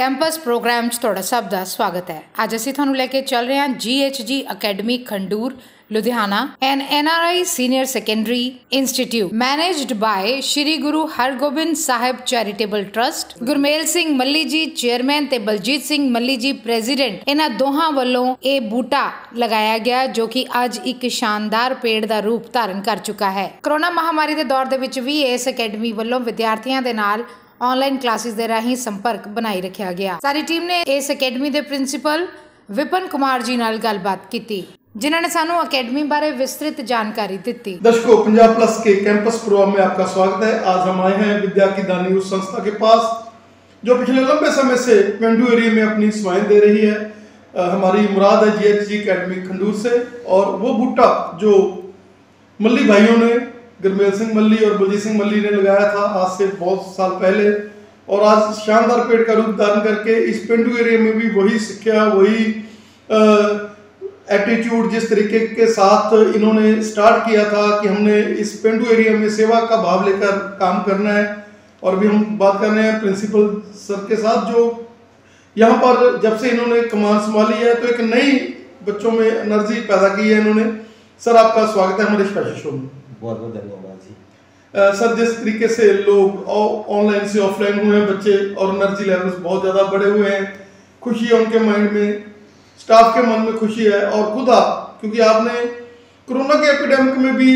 Campus programme 'ਚ ਤੁਹਾਡਾ ਸਭ ਦਾ ਸਵਾਗਤ ਹੈ। ਅੱਜ ਅਸੀਂ ਤੁਹਾਨੂੰ ਲੈ ਕੇ ਚੱਲ ਰਹੇ ਹਾਂ GHG academy Khandur Ludhiana an NRI senior secondary institute managed by Shri Guru Hargobind Sahib charitable trust. Gurmel Singh Malli ji chairman ਤੇ ਬਲਜੀਤ ਸਿੰਘ ਮੱਲੀ ਜੀ ਪ੍ਰੈਜ਼ੀਡੈਂਟ, ਇਹਨਾਂ ਦੋਹਾਂ ਵੱਲੋਂ ਇਹ ਬੂਟਾ ਲਗਾਇਆ ਗਿਆ ਜੋ ਕਿ ਅੱਜ ਇੱਕ ਸ਼ਾਨਦਾਰ ਪੇੜ ਦਾ ਰੂਪ ਧਾਰਨ ਕਰ ਚੁੱਕਾ ਹੈ। ਕਰੋਨਾ ਮਹਾਮਾਰੀ ਦੇ ਦੌਰ ਦੇ ਵਿੱਚ ਵੀ ਇਸ ਅਕੈਡਮੀ ਵੱਲੋਂ ਵਿਦਿਆਰਥੀਆਂ ਦੇ ਨਾਲ ऑनलाइन क्लासेस ਦੇ ਰਾਹੀਂ ਸੰਪਰਕ ਬਣਾਈ ਰੱਖਿਆ ਗਿਆ। ਸਾਰੀ ਟੀਮ ਨੇ ਇਸ ਅਕੈਡਮੀ ਦੇ ਪ੍ਰਿੰਸੀਪਲ विपिन कुमार जी नाल गलबात की, जिन्होंने सानू अकेडमी बारे विस्तृत जानकारी दी। दर्शकों, पंजाब प्लस के कैंपस प्रोग्राम में आपका स्वागत है। आज हम आए हैं विद्या की दानी उस संस्था के पास जो पिछले लंबे समय से पेंडू एरिया में अपनी सेवाएं दे रही है। हमारी मुराद है GHG अकेडमी खंडूर से, और वो बूटा जो मल्ली भाइयों ने, गुरमेल सिंह मल्ली और बलजीत सिंह मल्ली ने लगाया था आज से बहुत साल पहले, और आज शानदार पेड़ का रूप धारण करके इस पेंडू एरिया में भी वही शिक्षा, वही एटीट्यूड जिस तरीके के साथ इन्होंने स्टार्ट किया था कि हमने इस पेंडू एरिया में सेवा का भाव लेकर काम करना है। और भी हम बात कर रहे हैं प्रिंसिपल सर के साथ, जो यहाँ पर जब से इन्होंने कमान संभाली है तो एक नई बच्चों में एनर्जी पैदा की है इन्होंने। सर, आपका स्वागत है हमारे स्पेशल शो में। बहुत बहुत धन्यवाद जी। सर, जिस तरीके से लोग ऑनलाइन से ऑफलाइन हुए हैं बच्चे, और एनर्जी लेवल्स बहुत ज़्यादा बढ़े हुए हैं, खुशी है उनके माइंड में, स्टाफ के मन में खुशी है, और खुद आप, क्योंकि आपने कोरोना के एपिडेमिक में भी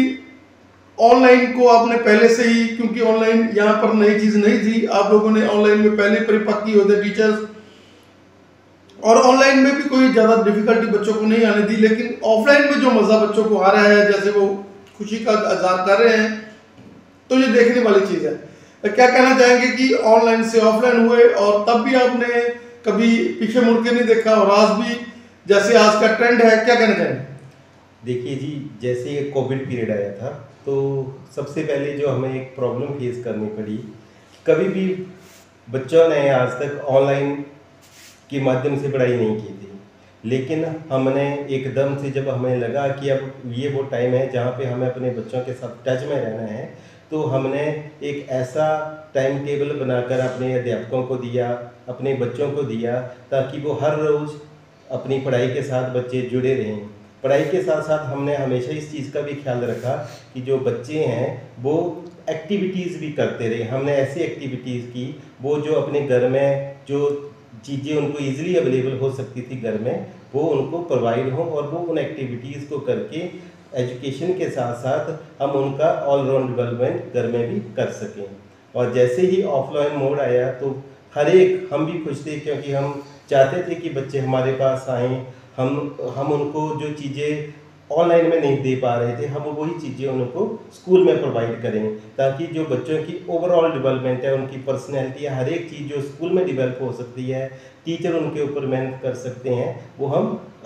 ऑनलाइन को आपने पहले से ही, क्योंकि ऑनलाइन यहाँ पर नई चीज़ नहीं थी, आप लोगों ने ऑनलाइन में पहले परिपक्व किए होते टीचर्स, और ऑनलाइन में भी कोई ज़्यादा डिफिकल्टी बच्चों को नहीं आने दी, लेकिन ऑफलाइन में जो मज़ा बच्चों को आ रहा है, जैसे वो खुशी का इज़हार कर रहे हैं, तो ये देखने वाली चीज़ है। क्या कहना चाहेंगे कि ऑनलाइन से ऑफलाइन हुए और तब भी आपने कभी पीछे मुड़ के नहीं देखा, और आज भी जैसे आज का ट्रेंड है, क्या कहना चाहेंगे? देखिए जी, जैसे कोविड पीरियड आया था तो सबसे पहले जो हमें एक प्रॉब्लम फेस करनी पड़ी, कभी भी बच्चों ने आज तक ऑनलाइन के माध्यम से पढ़ाई नहीं की थी, लेकिन हमने एकदम से जब हमें लगा कि अब ये वो टाइम है जहाँ पे हमें अपने बच्चों के साथ टच में रहना है, तो हमने एक ऐसा टाइम टेबल बनाकर अपने अध्यापकों को दिया, अपने बच्चों को दिया, ताकि वो हर रोज़ अपनी पढ़ाई के साथ बच्चे जुड़े रहें। पढ़ाई के साथ साथ हमने हमेशा इस चीज़ का भी ख्याल रखा कि जो बच्चे हैं वो एक्टिविटीज़ भी करते रहे। हमने ऐसी एक्टिविटीज़ की वो जो अपने घर में जो चीज़ें उनको ईज़िली अवेलेबल हो सकती थी घर में, वो उनको प्रोवाइड हो, और वो उन एक्टिविटीज़ को करके एजुकेशन के साथ साथ हम उनका ऑलराउंड डेवलपमेंट घर में भी कर सकें। और जैसे ही ऑफलाइन मोड आया तो हर एक, हम भी खुश थे, क्योंकि हम चाहते थे कि बच्चे हमारे पास आएँ, हम उनको जो चीज़ें ऑनलाइन में नहीं दे पा रहे थे, हम वही चीज़ें उनको स्कूल में प्रोवाइड करें, ताकि जो बच्चों की ओवरऑल डेवलपमेंट है, उनकी पर्सनैलिटी है, हर एक चीज़ जो स्कूल में डेवलप हो सकती है, टीचर उनके ऊपर मेहनत कर सकते हैं, वो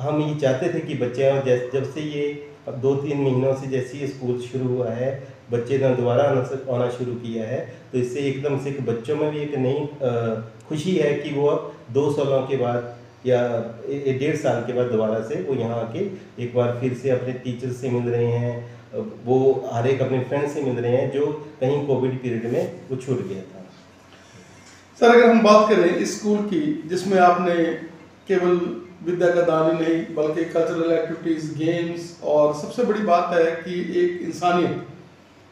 हम ये चाहते थे कि बच्चे, और जब से ये अब 2-3 महीनों से जैसे ये स्कूल शुरू हुआ है, बच्चे ने दोबारा आना शुरू किया है, तो इससे एकदम से बच्चों में भी एक नई खुशी है कि वो अब 2 सालों के बाद या 1.5 साल के बाद दोबारा से वो यहाँ आके एक बार फिर से अपने टीचर से मिल रहे हैं, वो हर एक अपने फ्रेंड से मिल रहे हैं जो कहीं कोविड पीरियड में वो छूट गया था। सर, अगर हम बात करें इस स्कूल की, जिसमें आपने केवल विद्या का दान ही नहीं बल्कि कल्चरल एक्टिविटीज़, गेम्स, और सबसे बड़ी बात है कि एक इंसानियत,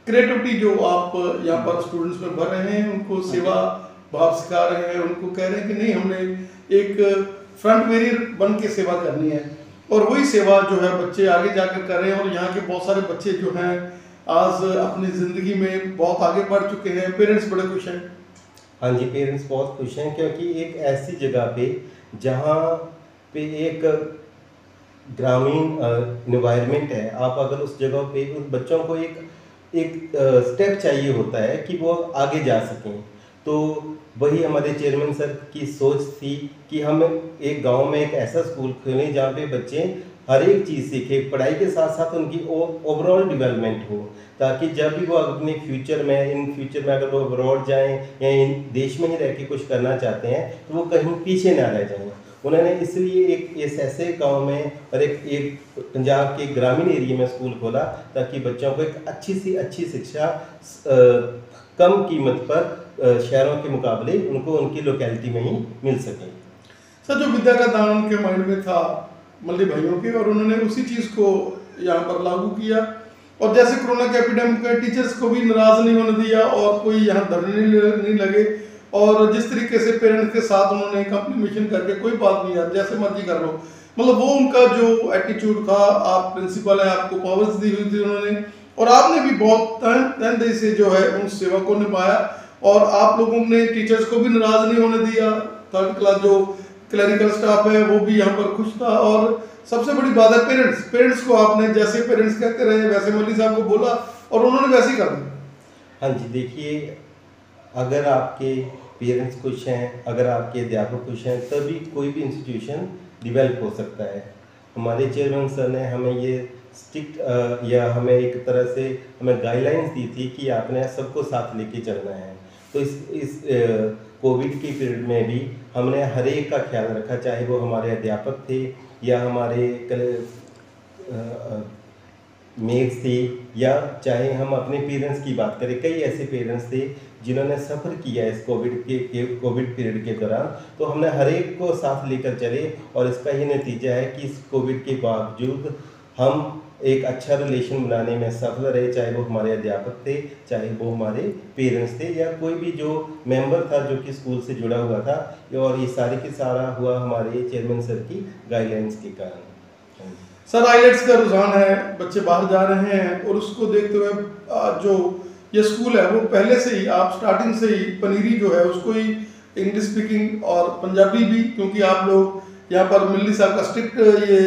क्रिएटिविटी जो आप यहाँ पर स्टूडेंट्स में भर रहे हैं, उनको सेवा भाव सिखा रहे हैं, उनको कह रहे हैं कि नहीं, हमने एक फ्रंट वेरियर बन के सेवा करनी है, और वही सेवा जो है बच्चे आगे जाकर कर रहे हैं। और यहाँ के बहुत सारे बच्चे जो हैं आज अपनी ज़िंदगी में बहुत आगे बढ़ चुके हैं, पेरेंट्स बड़े खुश हैं। हाँ जी, पेरेंट्स बहुत खुश हैं, क्योंकि एक ऐसी जगह पे जहाँ पे एक ग्रामीण इन्वायरमेंट है, आप अगर उस जगह पे उस बच्चों को एक स्टेप चाहिए होता है कि वो आगे जा सकें, तो वही हमारे चेयरमैन सर की सोच थी कि हम एक गांव में एक ऐसा स्कूल खोलें जहाँ पे बच्चे हर एक चीज़ सीखें, पढ़ाई के साथ साथ उनकी ओवरऑल डेवलपमेंट हो, ताकि जब भी वो अपने फ्यूचर में अगर वो अब्रॉड जाएँ या इन देश में ही रह के कुछ करना चाहते हैं तो वो कहीं पीछे ना रह जाएँ। उन्होंने इसलिए एक ऐसे गांव में और एक पंजाब के ग्रामीण एरिया में स्कूल खोला, ताकि बच्चों को एक अच्छी शिक्षा कम कीमत पर शहरों के मुकाबले उनको उनकी लोकेलिटी में ही मिल सके। सर, जो विद्या का दान उनके माइंड में था मल्ली भाइयों के, और उन्होंने उसी चीज़ को यहाँ पर लागू किया। और जैसे कोरोना के एपिडेमिक में टीचर्स को भी नाराज़ नहीं होने दिया और कोई यहाँ धरने नहीं लगे, और जिस तरीके से पेरेंट्स के साथ उन्होंने कंप्लीमेशन करके कोई बात नहीं यार जैसे मर्जी कर लो, मतलब वो उनका जो एटीट्यूड था, आप प्रिंसिपल है, आपको पावर्स दी हुई थी उन्होंने, और आपने भी बहुत तनदेही से जो है उन सेवा को निभाया, और आप लोगों ने टीचर्स को भी नाराज़ नहीं होने दिया। थर्ड क्लास जो क्लरिकल स्टाफ है वो भी यहाँ पर खुश था। और सबसे बड़ी बात है पेरेंट्स को आपने जैसे पेरेंट्स कहते रहे वैसे मौलवी साहब को बोला और उन्होंने वैसे ही कर दिया। हाँ जी, देखिए, अगर आपके पेरेंट्स खुश हैं, अगर आपके अध्यापक खुश हैं, तभी कोई भी इंस्टीट्यूशन डेवलप हो सकता है। हमारे चेयरमैन सर ने हमें ये स्ट्रिक्ट या हमें एक तरह से हमें गाइडलाइंस दी थी कि आपने सबको साथ लेके चलना है। तो इस कोविड के पीरियड में भी हमने हर एक का ख्याल रखा, चाहे वो हमारे अध्यापक थे या हमारे मेट्स थे, या चाहे हम अपने पेरेंट्स की बात करें। कई ऐसे पेरेंट्स थे जिन्होंने सफ़र किया इस कोविड पीरियड के दौरान, तो हमने हर एक को साथ लेकर चले, और इसका ये नतीजा है कि इस कोविड के बावजूद हम एक अच्छा रिलेशन बनाने में सफल रहे, चाहे वो हमारे अध्यापक थे, चाहे वो हमारे पेरेंट्स थे, या कोई भी जो मेंबर था जो कि स्कूल से जुड़ा हुआ था। और ये सारे के सारा हुआ हमारे चेयरमैन सर की गाइडलाइंस के कारण। सर, आईलेट्स का रुझान है, बच्चे बाहर जा रहे हैं, और उसको देखते हुए जो ये स्कूल है वो पहले से ही आप स्टार्टिंग से ही पनीरी जो है उसको ही इंग्लिश स्पीकिंग और पंजाबी भी, क्योंकि आप लोग यहाँ पर मिल्ली साहब का स्ट्रिक्ट ये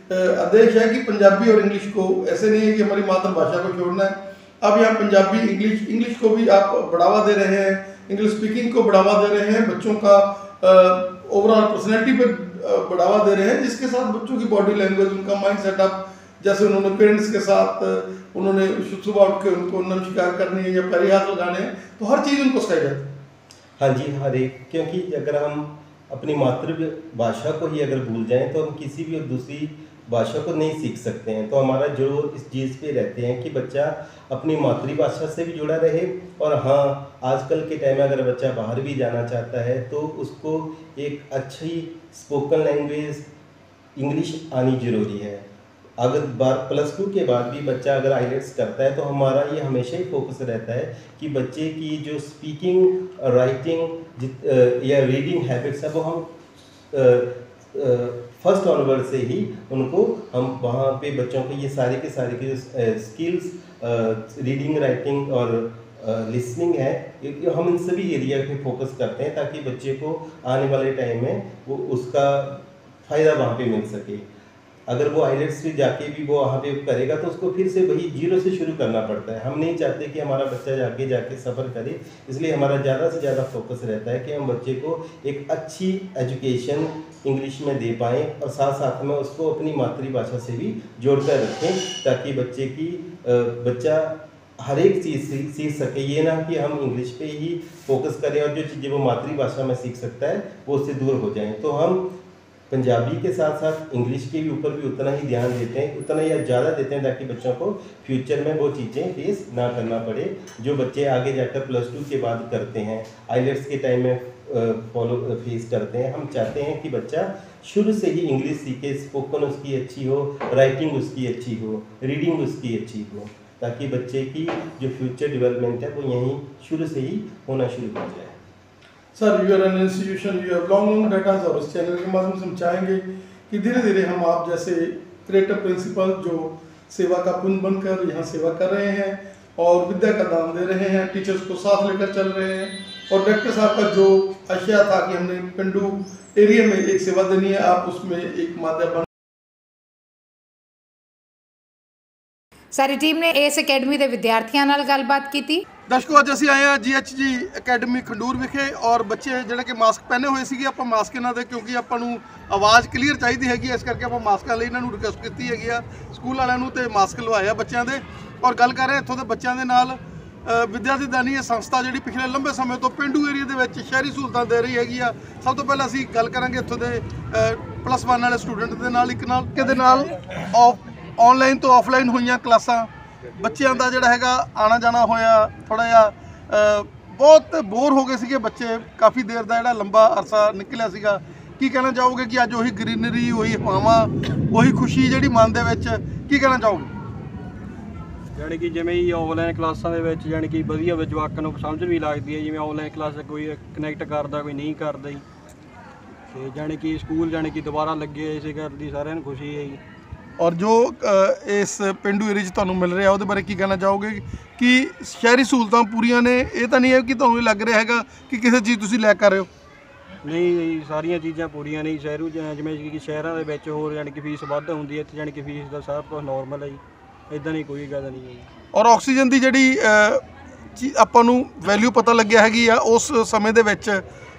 आदेश है कि पंजाबी और इंग्लिश को ऐसे नहीं है कि हमारी मातृभाषा को छोड़ना है। अब यहाँ पंजाबी इंग्लिश को भी आप बढ़ावा दे रहे हैं, इंग्लिश स्पीकिंग को बढ़ावा दे रहे हैं, बच्चों का ओवरऑल पर्सनैलिटी पे बढ़ावा दे रहे हैं, जिसके साथ बच्चों की बॉडी लैंग्वेज, उनका माइंड सेटअप, जैसे उन्होंने पेरेंट्स के साथ उन्होंने सुबह उठ के उनको नमस्कार करनी है या पैरी हाथ लगाने हैं, तो हर चीज़ उनको सिखाई जाती है। हाँ जी, हर एक, क्योंकि अगर हम अपनी मातृभाषा को ही अगर भूल जाएं तो हम किसी भी दूसरी भाषा को नहीं सीख सकते हैं। तो हमारा जोर इस चीज़ पे रहते हैं कि बच्चा अपनी मातृभाषा से भी जुड़ा रहे, और हाँ, आजकल के टाइम में अगर बच्चा बाहर भी जाना चाहता है तो उसको एक अच्छी स्पोकन लैंग्वेज इंग्लिश आनी ज़रूरी है। अगर +2 के बाद भी बच्चा अगर आईलेट्स करता है तो हमारा ये हमेशा ही फोकस रहता है कि बच्चे की जो स्पीकिंग, राइटिंग या रीडिंग हैबिट्स है वो हम फर्स्ट ऑनवर्ड से ही उनको हम वहाँ पे बच्चों के ये सारे के सारे के स्किल्स, रीडिंग, राइटिंग और लिसनिंग है, हम इन सभी एरिया पे फोकस करते हैं ताकि बच्चे को आने वाले टाइम में वो उसका फ़ायदा वहाँ पे मिल सके। अगर वो आईलेट्स से जाके भी वो वहाँ पे करेगा तो उसको फिर से वही जीरो से शुरू करना पड़ता है। हम नहीं चाहते कि हमारा बच्चा आगे जाके सफ़र करे, इसलिए हमारा ज़्यादा से ज़्यादा फोकस रहता है कि हम बच्चे को एक अच्छी एजुकेशन इंग्लिश में दे पाएँ और साथ साथ में उसको अपनी मातृभाषा से भी जोड़ कर रखें, ताकि बच्चा हर एक चीज़ सीख सके। ये ना कि हम इंग्लिश पे ही फोकस करें और जो चीज़ें वो मातृभाषा में सीख सकता है वो उससे दूर हो जाएं। तो हम पंजाबी के साथ साथ इंग्लिश के भी ऊपर भी उतना ही ध्यान देते हैं, उतना या ज़्यादा देते हैं, ताकि बच्चों को फ्यूचर में वो चीज़ें फेस ना करना पड़े जो बच्चे आगे जाकर +2 के बाद करते हैं, आईलेट्स के टाइम में फेस करते हैं। हम चाहते हैं कि बच्चा शुरू से ही इंग्लिश सीखे, स्पोकन उसकी अच्छी हो, राइटिंग उसकी अच्छी हो, रीडिंग उसकी अच्छी हो, ताकि बच्चे की जो फ्यूचर डेवलपमेंट है वो यहीं शुरू से ही होना शुरू हो जाए। Sir, you are an institution, you have long datas, और इस चैनल के माध्यम से हम चाहेंगे कि धीरे धीरे हम आप जैसे क्रिएटिव प्रिंसिपल जो सेवा का पुण्य बनकर यहाँ सेवा कर रहे हैं और विद्या का दान दे रहे हैं, टीचर्स को साथ लेकर चल रहे हैं, और डायरेक्टर साहब का जो आशय था कि हमने पेंडू एरिया में एक सेवा देनी है, आप उसमें एक माध्यम बन। सारी टीम ने इस अकेडमी के विद्यार्थियों नाल गलबात की। दर्शकों, अज असीं आए हैं GHG अकैडमी खंडूर विखे, और बच्चे जिहड़े कि मास्क पहने हुए सी, आपां मास्क इन्हां दे क्योंकि आपां नूं आवाज़ क्लीयर चाहिदी हैगी, इस करके आपां मास्कां लई इन्हां नूं रिक्वेस्ट कीती हैगी आ स्कूल वालिआं नूं, ते मास्क लवाए आ बच्चों दे। और गल कर रहे इत्थों दे बच्चों दे नाल विद्या दी दानी संस्था जिहड़ी पिछले लंबे समय तो पेंडू एरिया दे विच शहरी सहूलतां दे रही हैगी आ। सब तो पहले असीं गल करांगे इत्थों दे +1 वाले स्टूडेंट दे नाल, एक नाल के दे नाल ऑनलाइन तो ऑफलाइन होईआं क्लासां, बच्चों का जोड़ा है आना जाना होया थोड़ा जिहा ਬਹੁਤ ਬੋਰ ਹੋ ਗਏ ਸੀਗੇ ਬੱਚੇ, ਕਾਫੀ ਦੇਰ ਦਾ ਜਿਹੜਾ ਲੰਬਾ ਅਰਸਾ ਨਿਕਲਿਆ ਸੀਗਾ। ਕੀ ਕਹਿਣਾ ਚਾਹੋਗੇ ਕਿ ਅੱਜ ਉਹੀ ਗ੍ਰੀਨਰੀ, ਉਹੀ ਹਵਾਵਾਂ, ਉਹੀ ਖੁਸ਼ੀ ਜਿਹੜੀ ਮਨ ਦੇ ਵਿੱਚ, ਕੀ ਕਹਿਣਾ ਚਾਹੋਗੇ? ਜਾਣੀ ਕਿ ਜਿਵੇਂ ਹੀ ਆਨਲਾਈਨ ਕਲਾਸਾਂ ਦੇ ਵਿੱਚ ਜਾਣੀ ਕਿ ਵਧੀਆ ਜਵਾਕਾਂ ਨੂੰ ਸਮਝ ਵੀ ਲੱਗਦੀ ਹੈ, ਜਿਵੇਂ ਆਨਲਾਈਨ ਕਲਾਸ ਕੋਈ ਕਨੈਕਟ ਕਰਦਾ, ਕੋਈ ਨਹੀਂ ਕਰਦਾ ਜੀ। ਤੇ ਜਾਣੀ ਕਿ ਸਕੂਲ ਜਾਣੀ ਕਿ ਦੁਬਾਰਾ ਲੱਗੇ, ਇਸੇ ਗੱਲ ਦੀ ਸਾਰਿਆਂ ਨੂੰ ਖੁਸ਼ੀ ਹੈ ਜੀ। ਔਰ ਜੋ ਇਸ ਪਿੰਡੂ ਏਰੀਏ 'ਚ ਤੁਹਾਨੂੰ ਮਿਲ ਰਿਹਾ ਉਹਦੇ ਬਾਰੇ ਕੀ ਕਹਿਣਾ ਚਾਹੋਗੇ ਕਿ ਸ਼ਹਿਰੀ ਸਹੂਲਤਾਂ ਪੂਰੀਆਂ ਨੇ? ਇਹ ਤਾਂ ਨਹੀਂ ਹੈ ਕਿ ਤੁਹਾਨੂੰ ਲੱਗ ਰਿਹਾ ਹੈਗਾ ਕਿ ਕਿਸੇ ਚੀਜ਼ ਤੁਸੀਂ ਲੈਕ ਕਰ ਰਹੇ ਹੋ? ਨਹੀਂ, ਸਾਰੀਆਂ ਚੀਜ਼ਾਂ ਪੂਰੀਆਂ ਨਹੀਂ। ਸ਼ਹਿਰੂ ਜਿਵੇਂ ਕਿ ਸ਼ਹਿਰਾਂ ਦੇ ਵਿੱਚ ਹੋਰ ਜਾਣੀ ਕਿ ਫੀਸ ਵੱਧ ਹੁੰਦੀ ਹੈ, ਇੱਥੇ ਜਾਣੀ ਕਿ ਫੀਸ ਦਾ ਸਭ ਕੁਛ ਨੋਰਮਲ ਹੈ ਜੀ, ਇੱਦਾਂ ਨਹੀਂ ਕੋਈ ਗੱਲ ਨਹੀਂ ਹੈ ਜੀ। ਔਰ ਆਕਸੀਜਨ ਦੀ ਜਿਹੜੀ ਆਪਾਂ ਨੂੰ ਵੈਲਿਊ ਪਤਾ ਲੱਗਿਆ ਹੈਗੀ ਆ ਉਸ ਸਮੇਂ ਦੇ ਵਿੱਚ,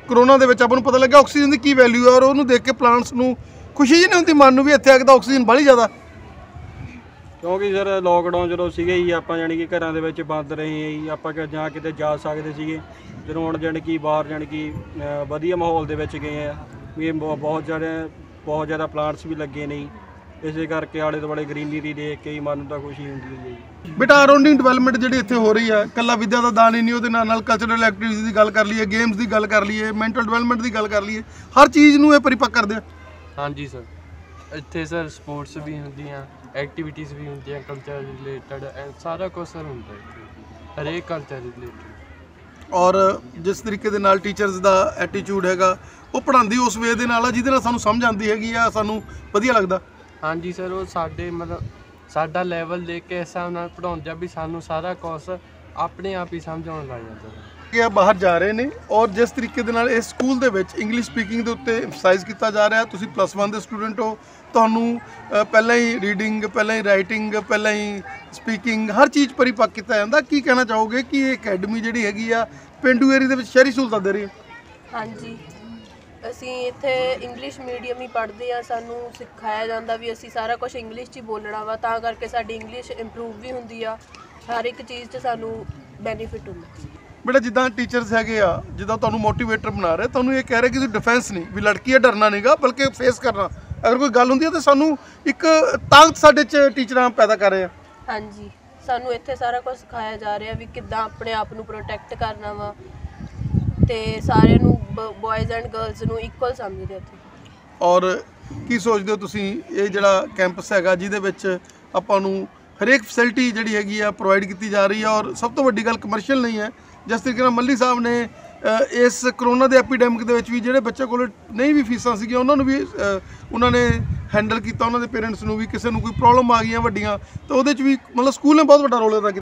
ਕਰੋਨਾ ਦੇ ਵਿੱਚ ਆਪਾਂ ਨੂੰ ਪਤਾ ਲੱਗਾ ਆਕਸੀਜਨ ਦੀ ਕੀ ਵੈਲਿਊ ਹੈ, ਔਰ ਉਹਨੂੰ ਦੇਖ ਕੇ ਪਲਾਂਟਸ ਨੂੰ ਖੁਸ਼ੀ ਜੀ ਨਹੀਂ ਹੁੰਦੀ ਮਨ ਨੂੰ ਵੀ ਇੱਥੇ ਆ ਕੇ ਤਾਂ ਆਕਸੀਜਨ ਬਾਹਲੀ ਜ਼ਿਆਦਾ? ਕਿਉਂਕਿ ਸਰ ਲੋਕਡਾਊਨ ਜਦੋਂ ਸੀਗੇ ਜੀ, ਆਪਾਂ ਜਾਣੀ ਕਿ ਘਰਾਂ ਦੇ ਵਿੱਚ ਬੰਦ ਰਹੇ ਜੀ, ਆਪਾਂ ਜਾਂ ਕਿਤੇ ਜਾ ਸਕਦੇ ਸੀਗੇ। ਜਦੋਂ ਹੁਣ ਜਾਣੀ ਕਿ ਬਾਹਰ ਜਾਣੀ ਕਿ ਵਧੀਆ ਮਾਹੌਲ ਦੇ ਵਿੱਚ ਗਏ ਆ, ਵੀ ਬਹੁਤ ਜ਼ਿਆਦਾ ਪਲਾਂਟਸ ਵੀ ਲੱਗੇ ਨਹੀਂ, ਇਸੇ ਕਰਕੇ ਆਲੇ ਦੁਆਲੇ ਗ੍ਰੀਨਰੀ ਦੇਖ ਕੇ ਹੀ ਮਨ ਨੂੰ ਤਾਂ ਖੁਸ਼ੀ ਹੁੰਦੀ ਹੈ ਜੀ। ਬੇਟਾ ਅਰਾਊਂਡਿੰਗ ਡਿਵੈਲਪਮੈਂਟ ਜਿਹੜੀ ਇੱਥੇ ਹੋ ਰਹੀ ਹੈ, ਇਕੱਲਾ ਵਿੱਦਿਆ ਦਾ ਦਾਨ ਹੀ ਨਹੀਂ, ਉਹਦੇ ਨਾਲ ਕਲਚਰਲ ਐਕਟੀਵਿਟੀਜ਼ ਦੀ ਗੱਲ ਕਰ ਲਈਏ, ਗੇਮਸ ਦੀ ਗੱਲ ਕਰ ਲਈਏ, ਮੈਂਟਲ ਡਿਵੈਲਪਮੈਂਟ ਦੀ ਗੱਲ ਕਰ ਲਈਏ, ਹਰ ਚੀਜ਼ ਨੂੰ ਇਹ ਪਰਿਪੱਕ ਕਰਦੇ ਆ। ਹਾਂਜੀ ਸਰ, ਇੱਥੇ ਸਰ ਸਪੋਰਟਸ ਵੀ ਹੁੰਦੀਆਂ, ਐਕਟੀਵਿਟੀਜ਼ ਵੀ ਹੁੰਦੀਆਂ, ਕਲਚਰ ਰਿਲੇਟਡ ਸਾਰਾ ਕੁਝ ਸਰ ਹੁੰਦਾ ਇੱਥੇ, ਹਰੇਕ ਕਲਚਰ ਰਿਲੇਟਡ। ਔਰ ਜਿਸ ਤਰੀਕੇ ਦੇ ਨਾਲ ਟੀਚਰਸ ਦਾ ਐਟੀਟਿਊਡ ਹੈਗਾ, ਉਹ ਪੜ੍ਹਾਉਂਦੀ ਉਸ ਵੇ ਦੇ ਨਾਲ ਆ ਜਿਹਦੇ ਨਾਲ ਸਾਨੂੰ ਸਮਝ ਆਉਂਦੀ ਹੈਗੀ ਆ, ਸਾਨੂੰ ਵਧੀਆ ਲੱਗਦਾ। ਹਾਂਜੀ ਸਰ, ਉਹ ਸਾਡੇ ਮਤਲਬ ਸਾਡਾ ਲੈਵਲ ਦੇਖ ਕੇ ਇਸ ਹਿਸਾਬ ਨਾਲ ਪੜ੍ਹਾਉਂਦੇ ਆ ਵੀ ਸਾਨੂੰ ਸਾਰਾ ਕੁਛ ਆਪਣੇ ਆਪ ਹੀ ਸਮਝ ਆਉਣ ਲੱਗ ਜਾਂਦਾ ਸਰ। ਕਿ ਬਾਹਰ ਜਾ ਰਹੇ ਨੇ, ਔਰ ਜਿਸ ਤਰੀਕੇ ਦੇ ਨਾਲ ਇਸ ਸਕੂਲ ਦੇ ਵਿੱਚ ਇੰਗਲਿਸ਼ ਸਪੀਕਿੰਗ ਦੇ ਉੱਤੇ ਐਮਫਸਾਈਜ਼ ਕੀਤਾ ਜਾ ਰਿਹਾ। ਤੁਸੀਂ +1 ਦੇ ਸਟੂਡੈਂਟ ਹੋ, ਤੁਹਾਨੂੰ ਪਹਿਲਾਂ ਹੀ ਰੀਡਿੰਗ, ਪਹਿਲਾਂ ਹੀ ਰਾਈਟਿੰਗ, ਪਹਿਲਾਂ ਹੀ ਸਪੀਕਿੰਗ, ਹਰ ਚੀਜ਼ ਪਰਿਪੱਕ ਕੀਤਾ ਜਾਂਦਾ। ਕੀ ਕਹਿਣਾ ਚਾਹੋਗੇ ਕਿ ਇਹ ਅਕੈਡਮੀ ਜਿਹੜੀ ਹੈਗੀ ਆ ਪਿੰਡੂ ਏਰੀਏ ਦੇ ਵਿੱਚ ਸ਼ਹਿਰੀ ਸਹੂਲਤਾਂ ਦੇ ਰਹੀ ਹੈ? ਹਾਂਜੀ, ਅਸੀਂ ਇੱਥੇ ਇੰਗਲਿਸ਼ ਮੀਡੀਅਮ ਹੀ ਪੜ੍ਹਦੇ ਆ, ਸਾਨੂੰ ਸਿਖਾਇਆ ਜਾਂਦਾ ਵੀ ਅਸੀਂ ਸਾਰਾ ਕੁਝ ਇੰਗਲਿਸ਼ 'ਚ ਹੀ ਬੋਲਣਾ ਵਾ, ਤਾਂ ਕਰਕੇ ਸਾਡੀ ਇੰਗਲਿਸ਼ ਇੰਪਰੂਵ ਵੀ ਹੁੰਦੀ ਆ, ਹਰ ਇੱਕ ਚੀਜ਼ 'ਚ ਸਾਨੂੰ ਬੈਨੀਫਿਟ ਹੁੰਦਾ। ਬੇਟਾ ਜਿੱਦਾਂ ਟੀਚਰਸ ਹੈਗੇ ਆ, ਜਿੱਦਾਂ ਤੁਹਾਨੂੰ ਮੋਟੀਵੇਟਰ ਬਣਾ ਰਹੇ, ਤੁਹਾਨੂੰ ਇਹ ਕਹਿ ਰਹੇ ਕਿ ਤੁਸੀਂ ਡਿਫੈਂਸ ਨਹੀਂ, ਵੀ ਲੜਕੀ ਹੈ ਡਰਨਾ ਨਹੀਂਗਾ, ਬਲਕਿ ਫੇਸ ਕਰਨਾ। ਅਗਰ ਕੋਈ ਗੱਲ ਹੁੰਦੀ ਹੈ ਤਾਂ ਸਾਨੂੰ ਇੱਕ ਤਾਕਤ ਸਾਡੇ 'ਚ ਟੀਚਰਾਂ ਪੈਦਾ ਕਰ ਰਹੇ ਆ। ਹਾਂਜੀ, ਸਾਨੂੰ ਇੱਥੇ ਸਾਰਾ ਕੁਝ ਸਿਖਾਇਆ ਜਾ ਰਿਹਾ ਵੀ ਕਿੱਦਾਂ ਆਪਣੇ ਆਪ ਨੂੰ ਪ੍ਰੋਟੈਕਟ ਕਰਨਾ ਵਾ, ਤੇ ਸਾਰਿਆਂ ਨੂੰ ਬॉयਜ਼ ਐਂਡ ਗਰਲਸ ਨੂੰ ਇਕੁਅਲ ਸਮਝਦੇ ਇੱਥੇ। ਔਰ ਕੀ ਸੋਚਦੇ ਹੋ ਤੁਸੀਂ, ਇਹ ਜਿਹੜਾ ਕੈਂਪਸ ਹੈਗਾ ਜਿਹਦੇ ਵਿੱਚ ਆਪਾਂ ਨੂੰ ਹਰੇਕ ਫੈਸਿਲਿਟੀ ਜਿਹੜੀ ਹੈਗੀ ਆ ਪ੍ਰੋਵਾਈਡ ਕੀਤੀ ਜਾ ਰਹੀ ਹੈ, ਔਰ ਸਭ ਤੋਂ ਵੱਡੀ ਗੱਲ ਕਮਰਸ਼ੀਅਲ ਨਹੀਂ ਹੈ। ਜਿਸ ਤਰੀਕੇ ਨਾਲ ਮੱਲੀ ਸਾਹਿਬ ਨੇ ਇਸ ਕਰੋਨਾ ਦੇ ਐਪੀਡੈਮਿਕ ਦੇ ਵਿੱਚ ਵੀ ਜਿਹੜੇ ਬੱਚੇ ਕੋਲ ਨਹੀਂ ਵੀ ਫੀਸਾਂ ਸੀਗੀਆਂ ਉਹਨਾਂ ਨੂੰ ਵੀ ਉਹਨਾਂ ਨੇ ਹੈਂਡਲ ਕੀਤਾ, ਉਹਨਾਂ ਦੇ ਪੇਰੈਂਟਸ ਨੂੰ ਵੀ, ਕਿਸੇ ਨੂੰ ਕੋਈ ਪ੍ਰੋਬਲਮ ਆ ਗਈਆਂ ਵੱਡੀਆਂ ਤਾਂ ਉਹਦੇ 'ਚ ਵੀ ਮਤਲਬ ਸਕੂਲ ਨੇ ਬਹੁਤ ਵੱਡਾ ਰੋਲ ਅਦਾ ਕੀਤਾ।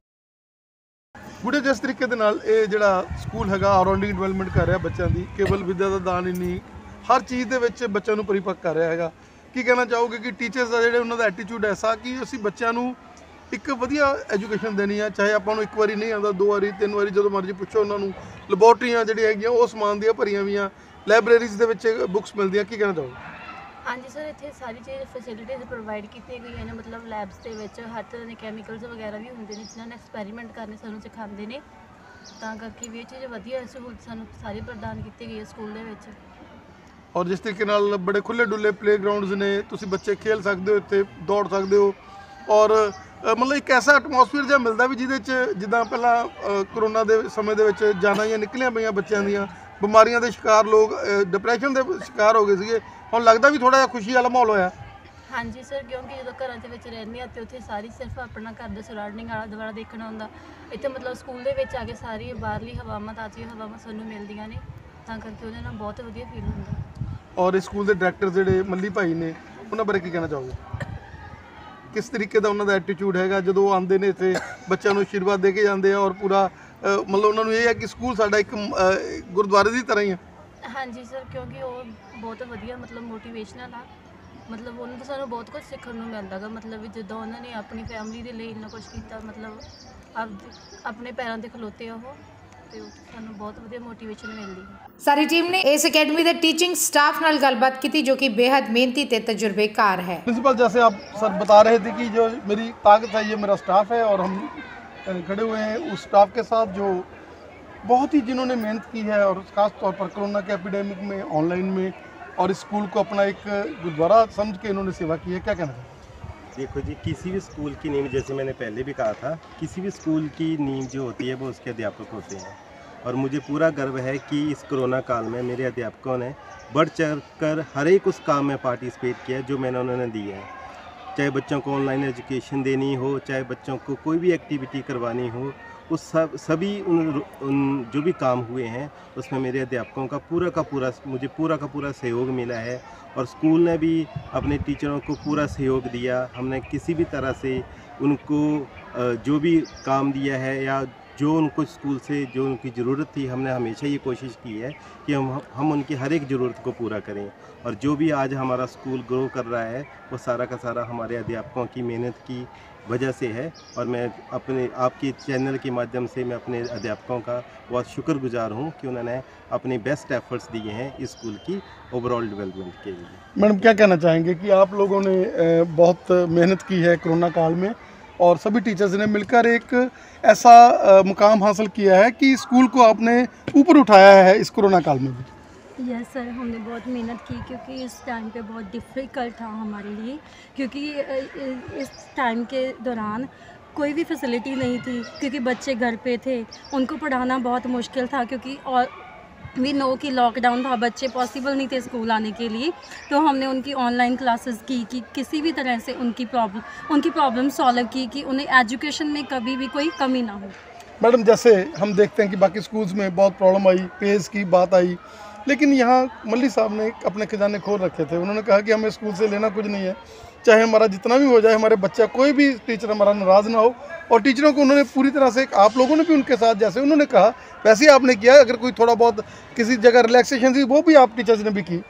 ਬੁੱਢੇ ਜਿਸ ਤਰੀਕੇ ਦੇ ਨਾਲ ਇਹ ਜਿਹੜਾ ਸਕੂਲ ਹੈਗਾ ਅਰਾਊਂਡਿੰਗ ਡਿਵੈਲਪਮੈਂਟ ਕਰ ਰਿਹਾ ਬੱਚਿਆਂ ਦੀ, ਕੇਵਲ ਵਿੱਦਿਆ ਦਾ ਦਾਨ ਹੀ ਨਹੀਂ, ਹਰ ਚੀਜ਼ ਦੇ ਵਿੱਚ ਬੱਚਿਆਂ ਨੂੰ ਪਰਿਪੱਕ ਕਰ ਰਿਹਾ ਹੈਗਾ। ਕੀ ਕਹਿਣਾ ਚਾਹੋਗੇ ਕਿ ਟੀਚਰਸ ਦਾ ਜਿਹੜੇ ਉਹਨਾਂ ਦਾ ਐਟੀਟਿਊਡ ਐਸਾ ਕਿ ਅਸੀਂ ਬੱਚਿਆਂ ਨੂੰ ਇੱਕ ਵਧੀਆ ਐਜੂਕੇਸ਼ਨ ਦੇਣੀ ਆ, ਚਾਹੇ ਆਪਾਂ ਨੂੰ ਇੱਕ ਵਾਰੀ ਨਹੀਂ ਆਉਂਦਾ, 2 ਵਾਰੀ 3 ਵਾਰੀ ਜਦੋਂ ਮਰਜ਼ੀ ਪੁੱਛੋ ਉਹਨਾਂ ਨੂੰ। ਲੈਬੋਰਟਰੀਆਂ ਜਿਹੜੀਆਂ ਹੈਗੀਆਂ ਉਹ ਸਮਾਨ ਦੀਆਂ ਭਰੀਆਂ ਵੀਆਂ, ਲਾਇਬ੍ਰੇਰੀਜ਼ ਦੇ ਵਿੱਚ ਬੁੱਕਸ ਮਿਲਦੀਆਂ। ਕੀ ਕਹਿਣਾ ਚਾਹੋਗੇ? ਹਾਂਜੀ ਸਰ, ਇੱਥੇ ਸਾਰੀ ਚੀਜ਼ ਫੈਸਿਲਿਟੀਜ਼ ਪ੍ਰੋਵਾਈਡ ਕੀਤੀਆਂ ਗਈਆਂ ਨੇ, ਮਤਲਬ ਲੈਬਸ ਦੇ ਵਿੱਚ ਹਰ ਤਰ੍ਹਾਂ ਦੇ ਕੈਮੀਕਲਸ ਵਗੈਰਾ ਵੀ ਹੁੰਦੇ ਨੇ ਜਿਨ੍ਹਾਂ ਨਾਲ ਐਕਸਪੈਰੀਮੈਂਟ ਕਰਨੇ ਸਾਨੂੰ ਸਿਖਾਉਂਦੇ ਨੇ, ਤਾਂ ਕਰਕੇ ਵੀ ਇਹ ਚੀਜ਼ ਵਧੀਆ ਸਹੂਲਤ ਸਾਨੂੰ ਸਾਰੀ ਪ੍ਰਦਾਨ ਕੀਤੀ ਗਈ ਹੈ ਸਕੂਲ ਦੇ ਵਿੱਚ। ਔਰ ਜਿਸ ਤਰੀਕੇ ਨਾਲ ਬੜੇ ਖੁੱਲ੍ਹੇ ਡੁੱਲੇ ਪਲੇਗਰਾਊਂਡਸ ਨੇ, ਤੁਸੀਂ ਬੱਚੇ ਖੇਲ ਸਕਦੇ ਹੋ, ਇੱਥੇ ਦੌੜ ਸਕਦੇ ਹੋ, ਔਰ ਮਤਲਬ ਇੱਕ ਐਸਾ ਐਟਮੋਸਫੀਅਰ ਜਿਹਾ ਮਿਲਦਾ ਵੀ ਜਿਹਦੇ 'ਚ ਜਿੱਦਾਂ ਪਹਿਲਾਂ ਕਰੋਨਾ ਦੇ ਸਮੇਂ ਦੇ ਵਿੱਚ ਜਾਨਾਂ ਜਾਂ ਨਿਕਲੀਆਂ ਪਈਆਂ ਬੱਚਿਆਂ ਦੀਆਂ, ਬਿਮਾਰੀਆਂ ਦੇ ਸ਼ਿਕਾਰ ਲੋਕ, ਡਿਪਰੈਸ਼ਨ ਦੇ ਸ਼ਿਕਾਰ ਹੋ ਗਏ ਸੀਗੇ, ਹੁਣ ਲੱਗਦਾ ਵੀ ਥੋੜ੍ਹਾ ਜਿਹਾ ਖੁਸ਼ੀ ਵਾਲਾ ਮਾਹੌਲ ਹੋਇਆ। ਹਾਂਜੀ ਸਰ, ਕਿਉਂਕਿ ਜਦੋਂ ਘਰਾਂ ਦੇ ਵਿੱਚ ਰਹਿੰਦੇ ਆ ਤੇ ਉੱਥੇ ਸਾਰੀ ਸਿਰਫ ਆਪਣਾ ਘਰ ਦਾ ਸਰਾਊਂਡਿੰਗ ਆਲਾ ਦੁਆਲਾ ਦੇਖਣਾ ਹੁੰਦਾ, ਇੱਥੇ ਮਤਲਬ ਸਕੂਲ ਦੇ ਵਿੱਚ ਆ ਕੇ ਸਾਰੀ ਬਾਹਰਲੀ ਹਵਾਵਾਂ, ਤਾਜ਼ੀਆਂ ਹਵਾਵਾਂ ਸਾਨੂੰ ਮਿਲਦੀਆਂ ਨੇ, ਤਾਂ ਕਰਕੇ ਉਹਦੇ ਨਾਲ ਬਹੁਤ ਵਧੀਆ ਫੀਲ ਹੁੰਦਾ। ਔਰ ਇਸ ਸਕੂਲ ਦੇ ਡਾਇਰੈਕਟਰ ਜਿਹੜੇ ਮੱਲੀ ਭਾਈ ਨੇ, ਉਹਨਾਂ ਬਾਰੇ ਕੀ ਕਹਿਣਾ ਚਾਹੋਗੇ? ਕਿਸ ਤਰੀਕੇ ਦਾ ਉਹਨਾਂ ਦਾ ਐਟੀਟਿਊਡ ਹੈਗਾ ਜਦੋਂ ਆਉਂਦੇ ਨੇ ਇੱਥੇ ਬੱਚਿਆਂ ਨੂੰ ਆਸ਼ੀਰਵਾਦ ਦੇ ਕੇ ਜਾਂਦੇ ਆ, ਔਰ ਪੂਰਾ ਮਤਲਬ ਉਹਨਾਂ ਨੂੰ ਇਹ ਹੈ ਕਿ ਸਕੂਲ ਸਾਡਾ ਇੱਕ ਗੁਰਦੁਆਰੇ ਦੀ ਤਰ੍ਹਾਂ ਹੀ ਹੈ। ਹਾਂਜੀ ਸਰ, ਕਿਉਂਕਿ ਉਹ ਬਹੁਤ ਵਧੀਆ ਮਤਲਬ ਮੋਟੀਵੇਸ਼ਨਲ ਆ, ਮਤਲਬ ਉਹਨਾਂ ਤੋਂ ਸਾਨੂੰ ਬਹੁਤ ਕੁਝ ਸਿੱਖਣ ਨੂੰ ਮਿਲਦਾ ਗਾ, ਮਤਲਬ ਵੀ ਜਿੱਦਾਂ ਉਹਨਾਂ ਨੇ ਆਪਣੀ ਫੈਮਿਲੀ ਦੇ ਲਈ ਇੰਨਾ ਕੁਝ ਕੀਤਾ, ਮਤਲਬ ਆਪਣੇ ਪੈਰਾਂ 'ਤੇ ਖਲੋਤੇ ਉਹ, ਤੇ ਸਾਨੂੰ ਬਹੁਤ ਵਧੀਆ ਮੋਟੀਵੇਸ਼ਨ ਮਿਲਦੀ ਹੈ। ਸਾਰੀ ਟੀਮ ਨੇ ਇਸ ਅਕੈਡਮੀ ਦੇ टीचिंग स्टाफ ਨਾਲ ਗੱਲਬਾਤ ਕੀਤੀ जो कि बेहद मेहनती ਤੇ तजुर्बेकार है। प्रिंसिपल, जैसे आप सर बता रहे थे कि जो मेरी ताकत है ये मेरा स्टाफ है, और हम खड़े हुए हैं उस स्टाफ के साथ जो बहुत ही जिन्होंने मेहनत की है, और ख़ास तौर पर कोरोना के एपिडेमिक में, ऑनलाइन में, और इस स्कूल को अपना एक गुरुद्वारा समझ के इन्होंने सेवा की है। क्या कहना चाहिए? देखो जी, किसी भी स्कूल की नींव, जैसे मैंने पहले भी कहा था, किसी भी स्कूल की नींव जो होती है वो उसके अध्यापक होते हैं, और मुझे पूरा गर्व है कि इस कोरोना काल में मेरे अध्यापकों ने बढ़ चढ़ कर हर एक उस काम में पार्टिसिपेट किया जो मैंने उन्होंने दिए हैं। चाहे बच्चों को ऑनलाइन एजुकेशन देनी हो, चाहे बच्चों को कोई भी एक्टिविटी करवानी हो, उस सभी उन जो भी काम हुए हैं उसमें मेरे अध्यापकों का मुझे पूरा का पूरा सहयोग मिला है। और स्कूल ने भी अपने टीचरों को पूरा सहयोग दिया। हमने किसी भी तरह से उनको जो भी काम दिया है या जो उनको स्कूल से जो उनकी ज़रूरत थी, हमने हमेशा ये कोशिश की है कि हम उनकी हर एक ज़रूरत को पूरा करें। और जो भी आज हमारा स्कूल ग्रो कर रहा है वो सारा का सारा हमारे अध्यापकों की मेहनत की वजह से है। और मैं अपने आपके चैनल के माध्यम से मैं अपने अध्यापकों का बहुत शुक्रगुजार हूँ कि उन्होंने अपने बेस्ट एफर्ट्स दिए हैं इस स्कूल की ओवरऑल डेवलपमेंट के लिए। मैडम, क्या कहना चाहेंगे कि आप लोगों ने बहुत मेहनत की है कोरोना काल में और सभी टीचर्स ने मिलकर एक ऐसा मुकाम हासिल किया है कि स्कूल को आपने ऊपर उठाया है इस कोरोना काल में भी? यस सर, हमने बहुत मेहनत की क्योंकि इस टाइम पे बहुत डिफ़िकल्ट था हमारे लिए, क्योंकि इस टाइम के दौरान कोई भी फैसिलिटी नहीं थी, क्योंकि बच्चे घर पे थे, उनको पढ़ाना बहुत मुश्किल था क्योंकि और वी नो कि लॉकडाउन था, बच्चे पॉसिबल नहीं थे स्कूल आने के लिए। तो हमने उनकी ऑनलाइन क्लासेस की कि किसी भी तरह से उनकी प्रॉब्लम सॉल्व की कि उन्हें एजुकेशन में कभी भी कोई कमी ना हो। मैडम, जैसे हम देखते हैं कि बाकी स्कूल्स में बहुत प्रॉब्लम आई, पेज की बात आई, लेकिन यहाँ मल्ली साहब ने अपने खजाने खोल रखे थे। उन्होंने कहा कि हमें स्कूल से लेना कुछ नहीं है, चाहे हमारा जितना भी हो जाए, हमारे बच्चा कोई भी टीचर हमारा नाराज़ ना हो। और टीचरों को उन्होंने पूरी तरह से, आप लोगों ने भी उनके साथ जैसे उन्होंने कहा वैसे ही आपने किया। अगर कोई थोड़ा बहुत किसी जगह रिलैक्सेशन थी वो भी आप टीचर्स ने भी की।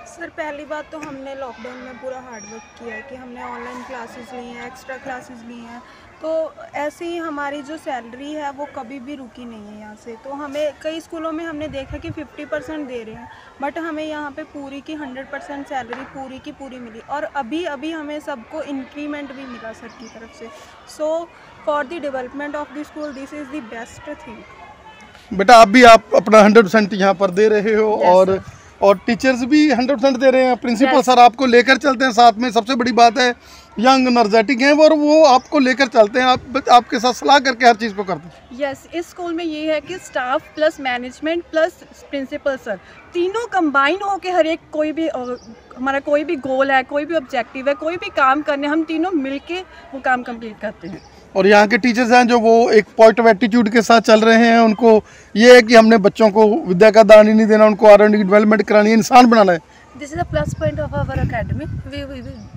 सर, पहली बात तो हमने लॉकडाउन में पूरा हार्डवर्क किया है कि हमने ऑनलाइन क्लासेस ली हैं, एक्स्ट्रा क्लासेस ली हैं। तो ऐसे ही हमारी जो सैलरी है वो कभी भी रुकी नहीं है यहाँ से। तो हमें कई स्कूलों में हमने देखा कि 50% दे रहे हैं, बट हमें यहाँ पे पूरी की 100% सैलरी पूरी की पूरी मिली। और अभी हमें सबको इंक्रीमेंट भी मिला सर की तरफ से। So for the development of the school this is the best thing. बेटा, आप भी आप अपना 100% यहाँ पर दे रहे हो। yes, और टीचर्स भी 100% दे रहे हैं। प्रिंसिपल सर आपको लेकर चलते हैं साथ में। सबसे बड़ी बात है यंग एनर्जेटिक हैं और वो आपको लेकर चलते हैं, आपके साथ सलाह करके हर चीज़ को करते हैं। यस, इस स्कूल में ये है कि staff plus management plus principal sir तीनों कंबाइन हो के हर एक कोई भी हमारा कोई भी गोल है, कोई भी ऑब्जेक्टिव है, कोई भी काम करने, हम तीनों मिलके वो काम कंप्लीट करते हैं। और यहाँ के टीचर्स हैं जो वो एक पॉजिटिव एटीट्यूड के साथ चल रहे हैं। उनको ये है कि हमने बच्चों को विद्या का दान ही नहीं देना, उनको R&D डेवलपमेंट करानी है, इंसान बनाना है। This is a plus point of our academy. We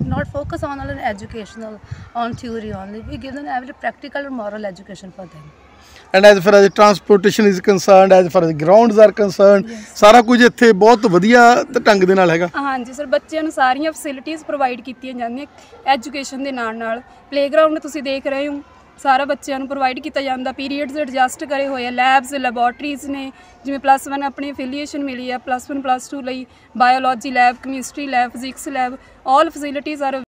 not focus on educational, on theory only. We give them every practical and moral education for them. And as far as transportation is concerned, as far as grounds are concerned, ਸਾਰਾ ਕੁਝ ਇੱਥੇ ਬਹੁਤ ਵਧੀਆ ਢੰਗ ਦੇ ਨਾਲ ਹੈਗਾ। ਹਾਂਜੀ ਸਰ, ਬੱਚਿਆਂ ਨੂੰ ਸਾਰੀਆਂ ਫੈਸਿਲਿਟੀਆਂ ਪ੍ਰੋਵਾਈਡ ਕੀਤੀਆਂ ਜਾਂਦੀਆਂ ਐਜੂਕੇਸ਼ਨ ਦੇ ਨਾਲ ਪਲੇਗਰਾਊਂਡ ਤੁਸੀਂ ਦੇਖ ਰਹੇ ਹੋ, ਸਾਰਾ ਬੱਚਿਆਂ ਨੂੰ ਪ੍ਰੋਵਾਈਡ ਕੀਤਾ ਜਾਂਦਾ। ਪੀਰੀਅਡਸ ਐਡਜਸਟ ਕਰੇ ਹੋਏ ਆ, ਲੈਬਸ ਲੈਬੋਰਟਰੀਜ਼ ਨੇ, ਜਿਵੇਂ +1 ਆਪਣੀ ਅਫੀਲੀਏਸ਼ਨ ਮਿਲੀ ਆ, +1 +2 ਲਈ biology lab, chemistry lab, physics lab, all facilities R